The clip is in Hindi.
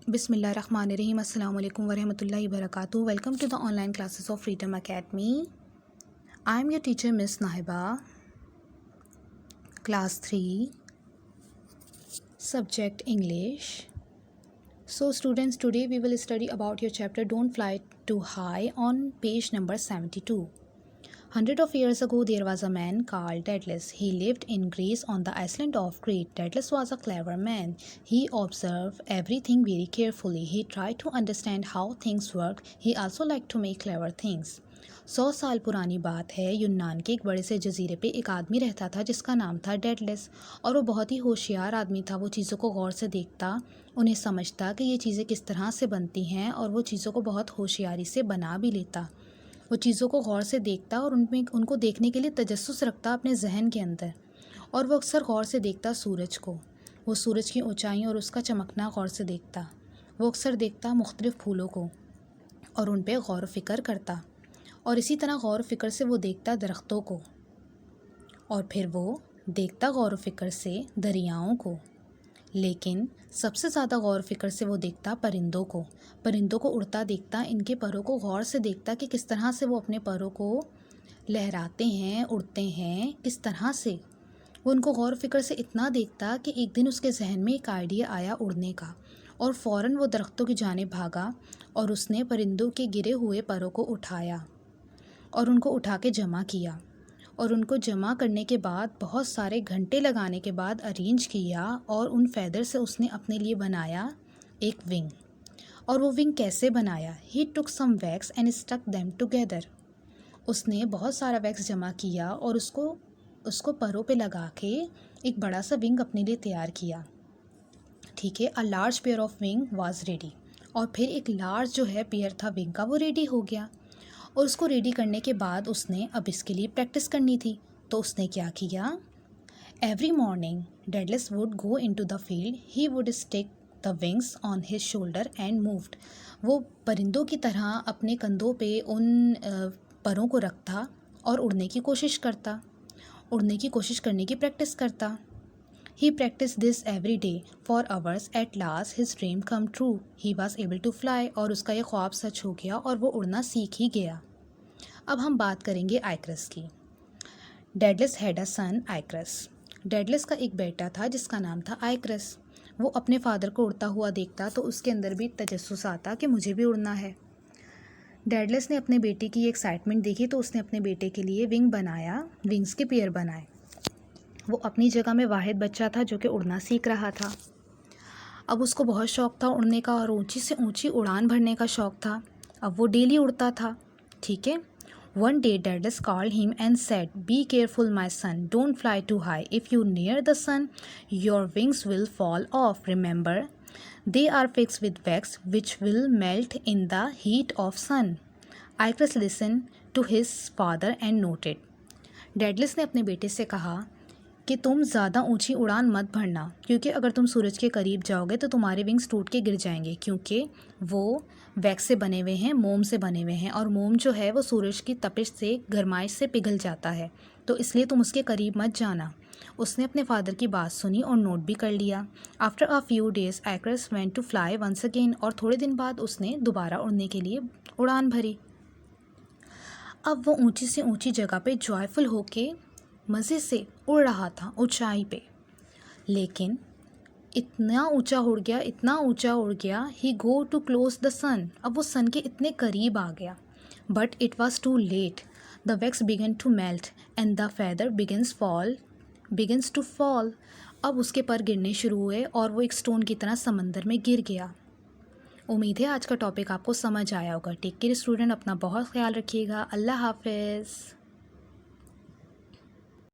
बिस्मिल्लाहिर्रहमानिर्रहीम अस्सलाम वालेकुम वरहमतुल्लाहि वबरकातुहू। Welcome to the online classes of Freedom Academy. I am your teacher miss Nahiba, class 3, subject English. So students, today we will study about your chapter Don't Fly Too High on page number 72. Hundred of years ago, there was a man called Daedalus. He lived in Greece on the island of Crete. Daedalus was a clever man. He observed everything very carefully. He tried to understand how things worked. He also liked to make clever things. 100 साल पुरानी बात है। यूनान के एक बड़े से जजीरे पे एक आदमी रहता था जिसका नाम था डेडलेस, और वो बहुत ही होशियार आदमी था। वो चीज़ों को गौर से देखता, उन्हें समझता कि ये चीज़ें किस तरह से बनती हैं, और वो चीज़ों को बहुत होशियारी से बना भी लेता। वो चीज़ों को गौर से देखता और उनको देखने के लिए तजस्सुस रखता अपने जहन के अंदर। और वो अक्सर गौर से देखता सूरज को, वो सूरज की ऊंचाई और उसका चमकना गौर से देखता। वो अक्सर देखता मुख्तलिफ़ फूलों को और उन पर गौर फ़िक्र करता। और इसी तरह गौर फ़िक्र से वो देखता दरख्तों को, और फिर वो देखता गौर फ़िक्र से दरियाओं को। लेकिन सबसे ज़्यादा गौर फ़िक्र से वो देखता परिंदों को उड़ता देखता, इनके परों को गौर से देखता कि किस तरह से वो अपने परों को लहराते हैं, उड़ते हैं, किस तरह से। वो उनको गौर फ़िक्र से इतना देखता कि एक दिन उसके जहन में एक आइडिया आया उड़ने का, और फ़ौरन वो दरख्तों की जानिब भागा और उसने परिंदों के गिरे हुए परों को उठाया और उनको उठा के जमा किया। और उनको जमा करने के बाद बहुत सारे घंटे लगाने के बाद अरेंज किया, और उन फैदर से उसने अपने लिए बनाया एक विंग। और वो विंग कैसे बनाया? He took some wax and stuck them together. उसने बहुत सारा वैक्स जमा किया और उसको परों पे लगा के एक बड़ा सा विंग अपने लिए तैयार किया। ठीक है, a large pair of wing was ready. और फिर एक लार्ज जो है पेयर था विंग का, वो रेडी हो गया। और उसको रेडी करने के बाद उसने अब इसके लिए प्रैक्टिस करनी थी, तो उसने क्या किया? Every morning Daedalus would go into the field. He would stick the wings on his shoulder and moved. वो परिंदों की तरह अपने कंधों पे उन परों को रखता और उड़ने की कोशिश करने की प्रैक्टिस करता। He practiced this every day for hours. At last, his dream come true. He was able to fly. और उसका ये ख्वाब सच हो गया और वो उड़ना सीख ही गया। अब हम बात करेंगे आइक्रस की। डेडलेस हैड अ सन आइक्रस। डेडलेस का एक बेटा था जिसका नाम था आइक्रस। वो अपने फादर को उड़ता हुआ देखता तो उसके अंदर भी तजस्सुस आता कि मुझे भी उड़ना है। डेडलेस ने अपने बेटे की एक्साइटमेंट देखी तो उसने अपने बेटे के लिए विंग्स के पेयर बनाए। वो अपनी जगह में वाहिद बच्चा था जो कि उड़ना सीख रहा था। अब उसको बहुत शौक़ था उड़ने का, और ऊंची से ऊंची उड़ान भरने का शौक़ था। अब वो डेली उड़ता था। ठीक है, one day Daedalus called him and said, "Be careful, my son. Don't fly too high. If you near the sun, your wings will fall off. Remember, they are fixed with wax, which will melt in the heat of sun." Icarus listened to his father and noted. Daedalus ने अपने बेटे से कहा कि तुम ज़्यादा ऊंची उड़ान मत भरना, क्योंकि अगर तुम सूरज के करीब जाओगे तो तुम्हारे विंग्स टूट के गिर जाएंगे, क्योंकि वो वैक्स से बने हुए हैं, मोम से बने हुए हैं, और मोम जो है वो सूरज की तपिश से, गर्माइश से पिघल जाता है, तो इसलिए तुम उसके करीब मत जाना। उसने अपने फादर की बात सुनी और नोट भी कर लिया। After a few days Icarus went to fly once again. और थोड़े दिन बाद उसने दोबारा उड़ने के लिए उड़ान भरी। अब वो ऊंची से ऊंची जगह पे जॉयफुल होके मज़े से उड़ रहा था ऊंचाई पे। लेकिन इतना ऊंचा उड़ गया he go too close the sun. अब वो सन के इतने करीब आ गया। But it was too late. The wax began to melt and the feather begins to fall. अब उसके पर गिरने शुरू हुए और वो एक स्टोन की तरह समंदर में गिर गया। उम्मीद है आज का टॉपिक आपको समझ आया होगा। टेक केयर स्टूडेंट, अपना बहुत ख्याल रखिएगा। अल्लाह हाफ़िज़।